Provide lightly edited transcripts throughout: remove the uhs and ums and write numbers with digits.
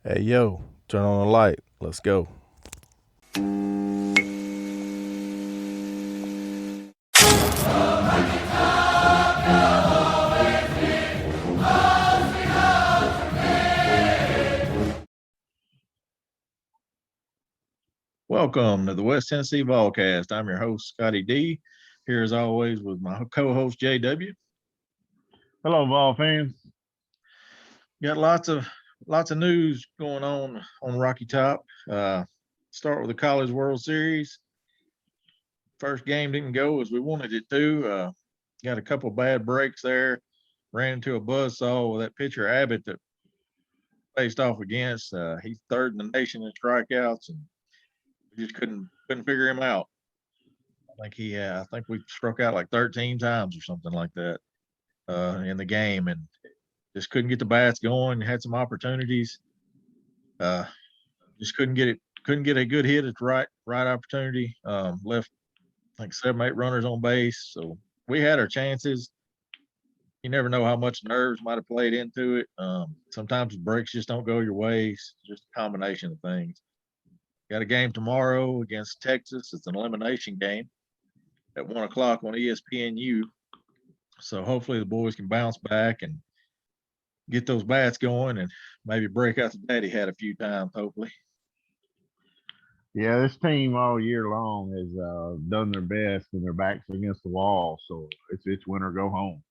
Hey yo, turn on the light. Let's go. Welcome to the West Tennessee Volcast. I'm your host, Scotty D. Here as always with my co-host JW. Hello, Vol fans. Got lots of news going on Rocky Top. Start with the College World Series. First game didn't go as we wanted it to. Got a couple bad breaks there. Ran into a buzzsaw with that pitcher Abbott that faced off against. He's third in the nation in strikeouts, and we just couldn't figure him out. I think we struck out like 13 times or something like that in the game, and just couldn't get the bats going. Had some opportunities, uh, just couldn't get it. Couldn't get a good hit at the right opportunity. Left like 7, 8 runners on base, so we had our chances. You never know how much nerves might have played into it. Sometimes breaks just don't go your way. It's just a combination of things. Got a game tomorrow against Texas. It's an elimination game at 1 o'clock on ESPNU. So hopefully the boys can bounce back and get those bats going and maybe break out the daddy hat a few times, hopefully. Yeah, this team all year long has done their best when their backs against the wall. So it's win or go home.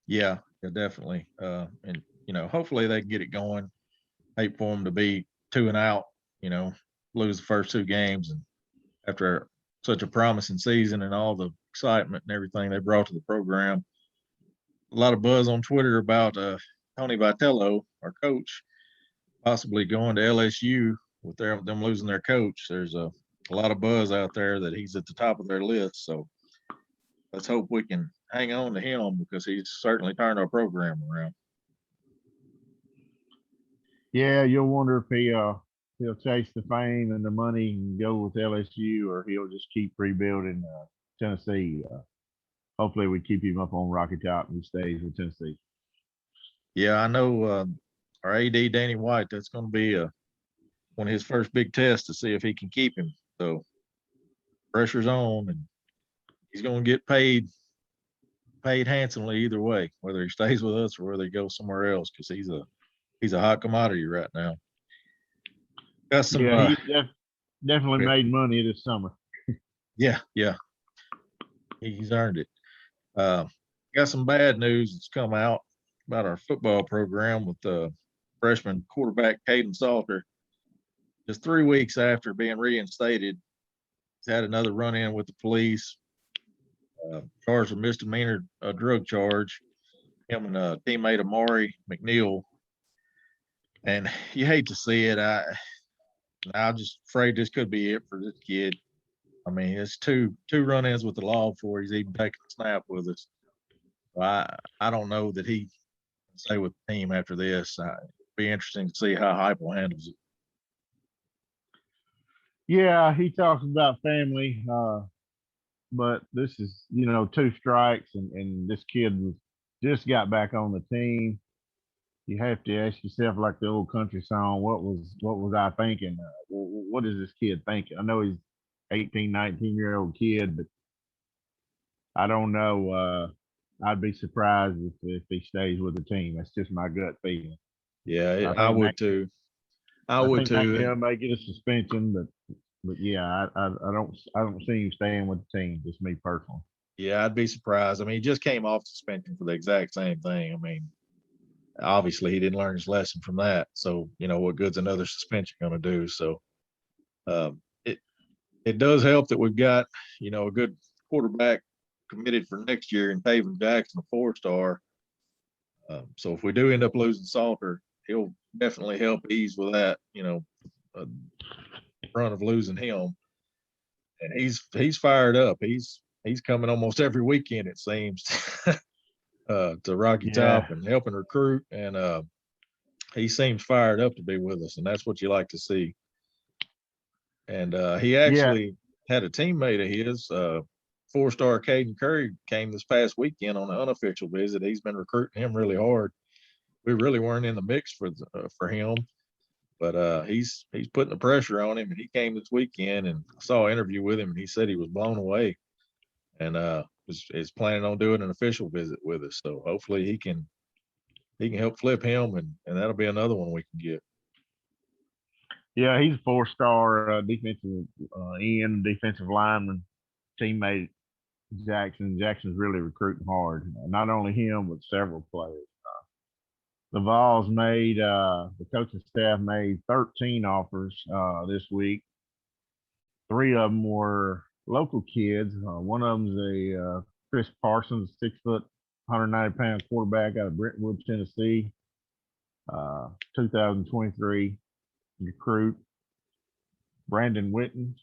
Yeah, definitely. And hopefully they can get it going. Hate for them to be 2 and out. Lose the first 2 games, and after such a promising season and all the excitement and everything they brought to the program. A lot of buzz on Twitter about Tony Vitello, our coach, possibly going to LSU with them losing their coach. There's a lot of buzz out there that he's at the top of their list. So let's hope we can hang on to him because he's certainly turned our program around. Yeah, you'll wonder if he'll chase the fame and the money and go with LSU, or he'll just keep rebuilding Tennessee. Hopefully, we keep him up on Rocky Top and he stays with Tennessee. Yeah, I know our AD Danny White. That's going to be one of his first big tests to see if he can keep him. So pressure's on, and he's going to get paid handsomely either way, whether he stays with us or whether he goes somewhere else, because he's a hot commodity right now. Got some Yeah, he definitely made money this summer. yeah, he's earned it. Got some bad news that's come out about our football program with freshman quarterback Caden Salter. Just 3 weeks after being reinstated, he's had another run-in with the police, charged with misdemeanor drug charge. Him and teammate Amari McNeil, and you hate to see it. I'm just afraid this could be it for this kid. I mean, it's two run-ins with the law before he's even taken a snap with us. So I don't know that he can stay with the team after this. It'd be interesting to see how Heupel handles it. Yeah, he talks about family, but this is 2 strikes, and this kid just got back on the team. You have to ask yourself, like the old country song, what was I thinking? What is this kid thinking? I know he's 18, 19-year-old kid, but I don't know. I'd be surprised if he stays with the team. That's just my gut feeling. Yeah, I I think would too. I I would think too. McNeil may get a suspension, but yeah, I don't see him staying with the team. Just me personally. Yeah, I'd be surprised. I mean, he just came off suspension for the exact same thing. I mean, obviously he didn't learn his lesson from that. So, what good's another suspension going to do? So, it does help that we've got, a good quarterback committed for next year in Taven Jackson, a 4-star. So if we do end up losing Salter, he'll definitely help ease with that, uh, front of losing him. And he's fired up. He's coming almost every weekend, it seems, to Rocky Yeah, Top and helping recruit. And he seems fired up to be with us, and that's what you like to see. And he yeah, actually had a teammate of his, 4-star Caden Curry, came this past weekend on an unofficial visit. He's been recruiting him really hard. we really weren't in the mix for him. But he's putting the pressure on him, and he came this weekend, and I saw an interview with him, and he said he was blown away, and is planning on doing an official visit with us. So hopefully he can help flip him, and that'll be another one we can get. Yeah, he's a 4-star defensive end, defensive lineman, teammate Jackson. Jackson's really recruiting hard. Not only him, but several players. The Vols made the coaching staff made 13 offers this week. 3 of them were local kids. One of them's a Chris Parsons, 6 foot, 190-pound quarterback out of Brentwood, Tennessee. 2023 recruit. Brandon Witten,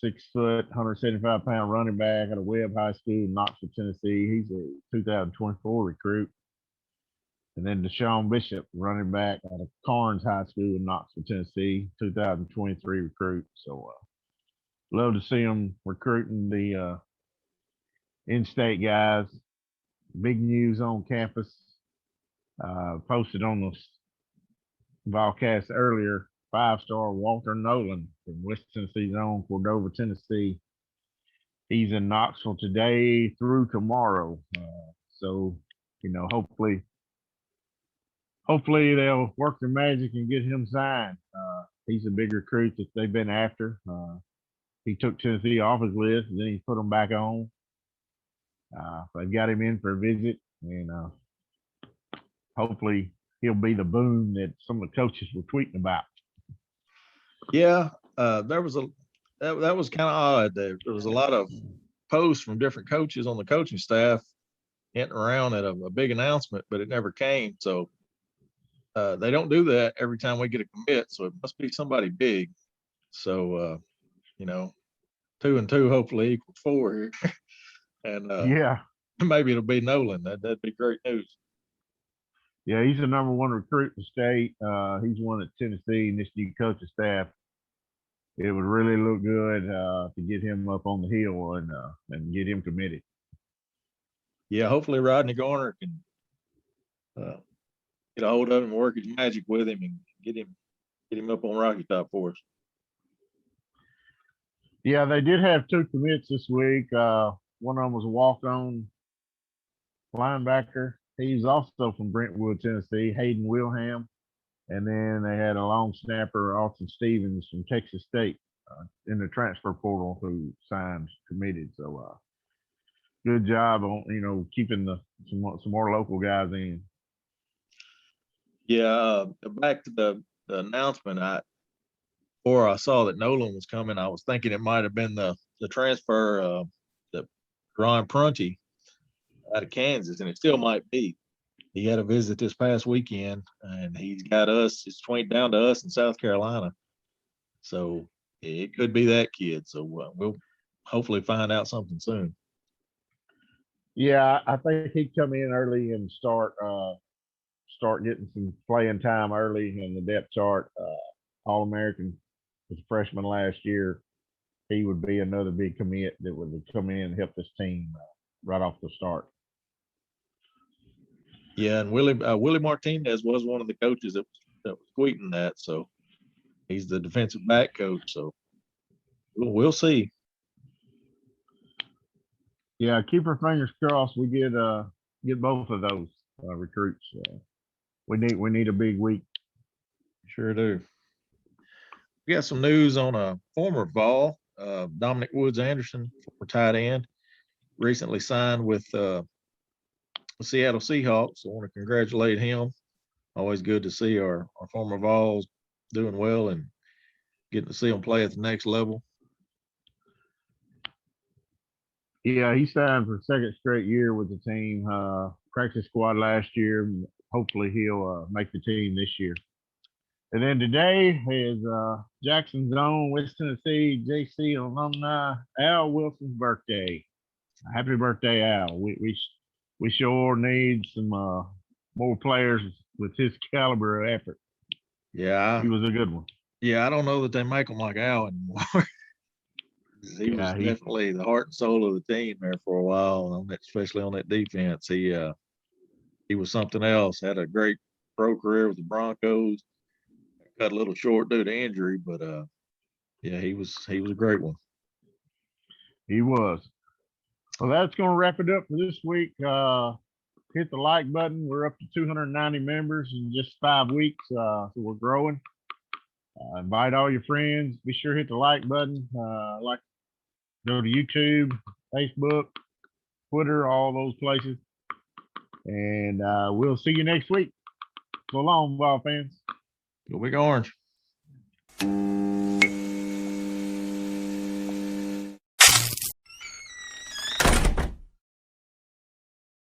6 foot, 175-pound running back out of Webb High School in Knoxville, Tennessee. He's a 2024 recruit. And then Deshaun Bishop, running back out of Carnes High School in Knoxville, Tennessee, 2023 recruit. So love to see them recruiting the in-state guys. Big news on campus. Posted on the Volcast earlier. 5-star Walter Nolan from West Tennessee's own Cordova, Tennessee. He's in Knoxville today through tomorrow. So, hopefully they'll work their magic and get him signed. He's a big recruit that they've been after. He took Tennessee off his list, and then he put him back on. They've got him in for a visit, and hopefully he'll be the boom that some of the coaches were tweeting about. Yeah, that was kind of odd. There was a lot of posts from different coaches on the coaching staff hinting around at a big announcement, but it never came. So they don't do that every time we get a commit. So it must be somebody big. So 2 and 2 hopefully equals 4 here, and Yeah. maybe it'll be Nolan. That'd be great news. Yeah, he's the number 1 recruit in the state. He's one at Tennessee, and this new coaching staff. It would really look good to get him up on the hill and get him committed. Yeah, hopefully Rodney Garner can get a hold of him and work his magic with him and get him up on Rocky Top for us. Yeah, they did have 2 commits this week. One of them was a walk-on linebacker. He's also from Brentwood, Tennessee, Hayden Wilhelm. And then they had a long snapper, Austin Stevens from Texas State in the transfer portal who signed, committed. So good job on, keeping some more local guys in. Yeah, back to the announcement, before I saw that Nolan was coming, I was thinking it might have been the transfer, the Ron Prunty out of Kansas, and it still might be. He had a visit this past weekend, and he's got us. It's down to us in South Carolina, so it could be that kid. So we'll hopefully find out something soon. Yeah, I think he'd come in early and start getting some playing time early in the depth chart. All-American was a freshman last year. He would be another big commit that would come in and help this team right off the start. Yeah, and Willie Martinez was one of the coaches that was tweeting that. So he's the defensive back coach. So we'll see. Yeah, keep our fingers crossed. We get both of those recruits. We need a big week. Sure do. We got some news on a former Vol, Dominic Woods Anderson, former tight end, recently signed with the Seattle Seahawks. I want to congratulate him. Always good to see our former Vols doing well and getting to see them play at the next level. Yeah, he signed for the 2nd straight year with the team. Practice squad last year. Hopefully he'll make the team this year. And then today is Jackson's own West Tennessee JC alumni Al Wilson's birthday. Happy birthday, Al. We sure need some more players with his caliber of effort. Yeah, he was a good one. Yeah, I don't know that they make them like Al anymore. He was definitely the heart and soul of the team there for a while, especially on that defense. He was something else. Had a great pro career with the Broncos. Cut a little short due to injury, but yeah, he was a great one. He was. Well, that's going to wrap it up for this week. Hit the like button. We're up to 290 members in just 5 weeks, so we're growing. Invite all your friends. Be sure to hit the like button. Go to YouTube, Facebook, Twitter, all those places. And we'll see you next week. So long, ball fans. Go Big Orange.